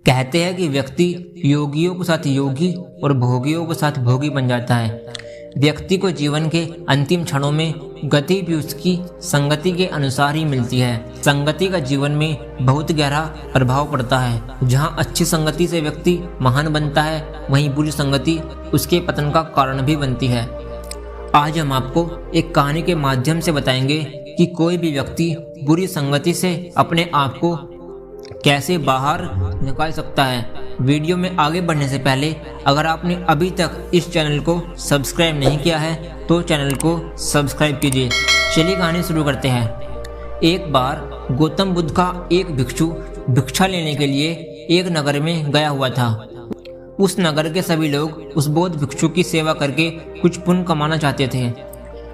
कहते हैं कि व्यक्ति योगियों के साथ योगी और भोगियों के साथ भोगी बन जाता है। व्यक्ति को जीवन के अंतिम क्षणों में गति भी उसकी संगति के अनुसार ही मिलती है। संगति का जीवन में बहुत गहरा प्रभाव पड़ता है। जहाँ अच्छी संगति से व्यक्ति महान बनता है, वहीं बुरी संगति उसके पतन का कारण भी बनती है। आज हम आपको एक कहानी के माध्यम से बताएंगे कि कोई भी व्यक्ति बुरी संगति से अपने आप को कैसे बाहर निकाल सकता है। वीडियो में आगे बढ़ने से पहले अगर आपने अभी तक इस चैनल को सब्सक्राइब नहीं किया है तो चैनल को सब्सक्राइब कीजिए। चलिए कहानी शुरू करते हैं। एक बार गौतम बुद्ध का एक भिक्षु भिक्षा लेने के लिए एक नगर में गया हुआ था। उस नगर के सभी लोग उस बौद्ध भिक्षु की सेवा करके कुछ पुण्य कमाना चाहते थे।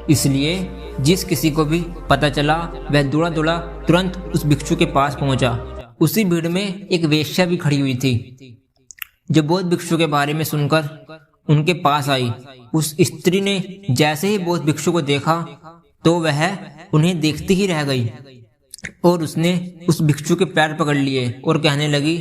इसलिए जिस किसी को भी पता चला वह दौड़ा दौड़ा तुरंत उस भिक्षु के पास पहुंचा। उसी भीड़ में एक वेश्या भी खड़ी हुई थी जो बौद्ध भिक्षु के बारे में सुनकर उनके पास आई। उस स्त्री ने जैसे ही बौद्ध भिक्षु को देखा तो वह उन्हें देखती ही रह गई और उसने उस भिक्षु के पैर पकड़ लिए और कहने लगी,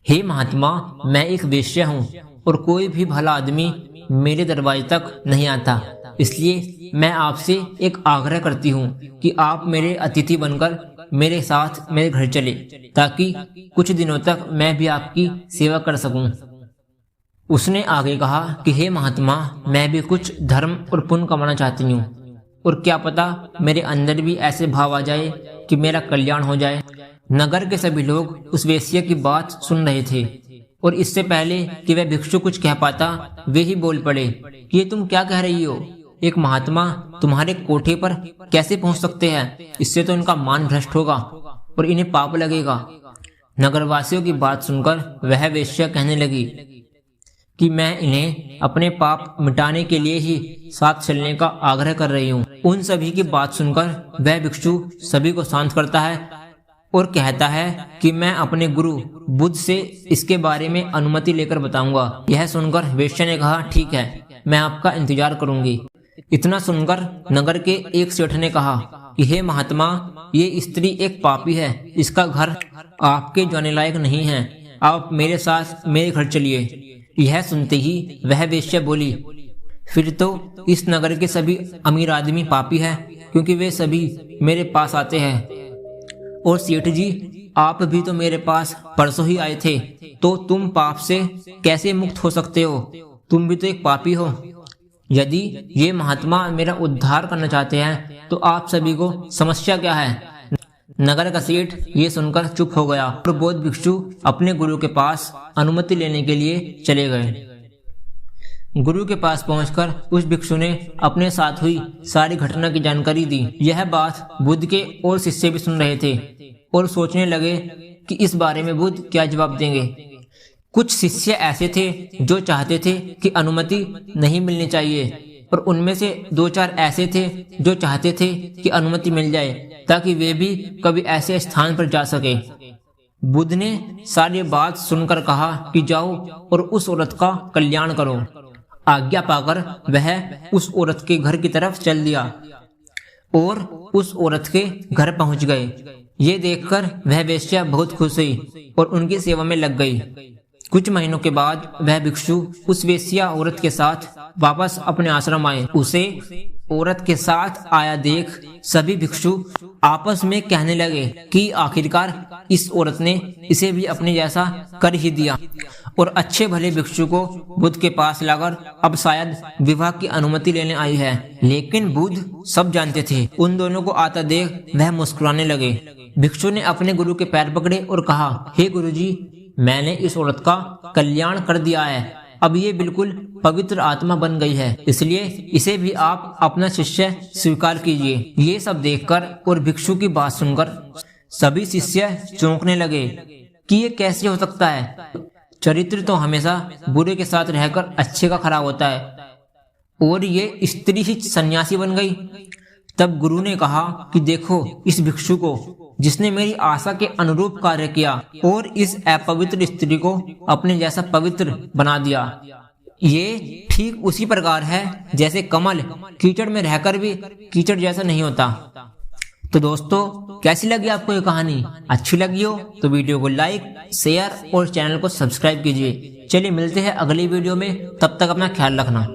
हे महात्मा, मैं एक वेश्या हूँ और कोई भी भला आदमी मेरे दरवाजे तक नहीं आता, इसलिए मैं आपसे एक आग्रह करती हूँ कि आप मेरे अतिथि बनकर मेरे साथ मेरे घर चले ताकि कुछ दिनों तक मैं भी आपकी सेवा कर सकूं। उसने आगे कहा कि हे महात्मा, मैं भी कुछ धर्म और पुण्य कमाना चाहती हूँ और क्या पता मेरे अंदर भी ऐसे भाव आ जाए कि मेरा कल्याण हो जाए। नगर के सभी लोग उस वेश्या की बात सुन रहे थे और इससे पहले कि वह भिक्षु कुछ कह पाता वे ही बोल पड़े कि ये तुम क्या कह रही हो? एक महात्मा तुम्हारे कोठे पर कैसे पहुंच सकते हैं? इससे तो इनका मान भ्रष्ट होगा और इन्हें पाप लगेगा। नगरवासियों की बात सुनकर वह वेश्या कहने लगी कि मैं इन्हें अपने पाप मिटाने के लिए ही साथ चलने का आग्रह कर रही हूँ। उन सभी की बात सुनकर वह भिक्षु सभी को शांत करता है और कहता है कि मैं अपने गुरु बुद्ध से इसके बारे में अनुमति लेकर बताऊंगा। यह सुनकर वेश्या ने कहा, ठीक है, मैं आपका इंतजार करूंगी। इतना सुनकर नगर के एक सेठ ने कहा कि हे महात्मा, ये स्त्री एक पापी है, इसका घर आपके जाने लायक नहीं है, आप मेरे साथ मेरे घर चलिए। यह सुनते ही वह वेश्या बोली, फिर तो इस नगर के सभी अमीर आदमी पापी है, क्योंकि वे सभी मेरे पास आते हैं। और सेठ जी, आप भी तो मेरे पास परसों ही आए थे, तो तुम पाप से कैसे मुक्त हो सकते हो? तुम भी तो एक पापी हो। यदि ये महात्मा मेरा उद्धार करना चाहते हैं तो आप सभी को समस्या क्या है? नगर का सेठ ये सुनकर चुप हो गया और बौद्ध भिक्षु अपने गुरु के पास अनुमति लेने के लिए चले गए। गुरु के पास पहुंचकर उस भिक्षु ने अपने साथ हुई सारी घटना की जानकारी दी। यह बात बुद्ध के और शिष्य भी सुन रहे थे और सोचने लगे कि इस बारे में बुद्ध क्या जवाब देंगे। कुछ शिष्य ऐसे थे जो चाहते थे कि अनुमति नहीं मिलनी चाहिए और उनमें से 2-4 ऐसे थे जो चाहते थे कि अनुमति मिल जाए ताकि वे भी कभी ऐसे स्थान पर जा सके। बुद्ध ने सारी बात सुनकर कहा कि जाओ और उस औरत का कल्याण करो। आज्ञा पाकर वह उस औरत के घर की तरफ चल दिया और उस औरत के घर पहुंच गए। ये देखकर वह वेश्या बहुत खुश हुई और उनकी सेवा में लग गई। कुछ महीनों के बाद वह भिक्षु उस वेश्या औरत के साथ वापस अपने आश्रम आए। उसे औरत के साथ आया देख सभी भिक्षु आपस में कहने लगे कि आखिरकार इस औरत ने इसे भी अपने जैसा कर ही दिया और अच्छे भले भिक्षु को बुद्ध के पास लाकर अब शायद विवाह की अनुमति लेने आई है। लेकिन बुद्ध सब जानते थे। उन दोनों को आता देख वह मुस्कुराने लगे। भिक्षु ने अपने गुरु के पैर पकड़े और कहा, हे गुरुजी, मैंने इस औरत का कल्याण कर दिया है। अब ये बिल्कुल पवित्र आत्मा बन गई है, इसलिए इसे भी आप अपना शिष्य स्वीकार कीजिए। ये सब देखकर और भिक्षु की बात सुनकर सभी शिष्य चौंकने लगे कि ये कैसे हो सकता है। चरित्र तो हमेशा बुरे के साथ रहकर अच्छे का खराब होता है और ये स्त्री ही सन्यासी बन गई। तब गुरु ने कहा कि देखो इस भिक्षु को जिसने मेरी आशा के अनुरूप कार्य किया और इस अपवित्र स्त्री को अपने जैसा पवित्र बना दिया। ये ठीक उसी प्रकार है जैसे कमल कीचड़ में रहकर भी कीचड़ जैसा नहीं होता। तो दोस्तों कैसी लगी आपको ये कहानी? अच्छी लगी हो तो वीडियो को लाइक, शेयर और चैनल को सब्सक्राइब कीजिए। चलिए मिलते हैं अगली वीडियो में, तब तक अपना ख्याल रखना।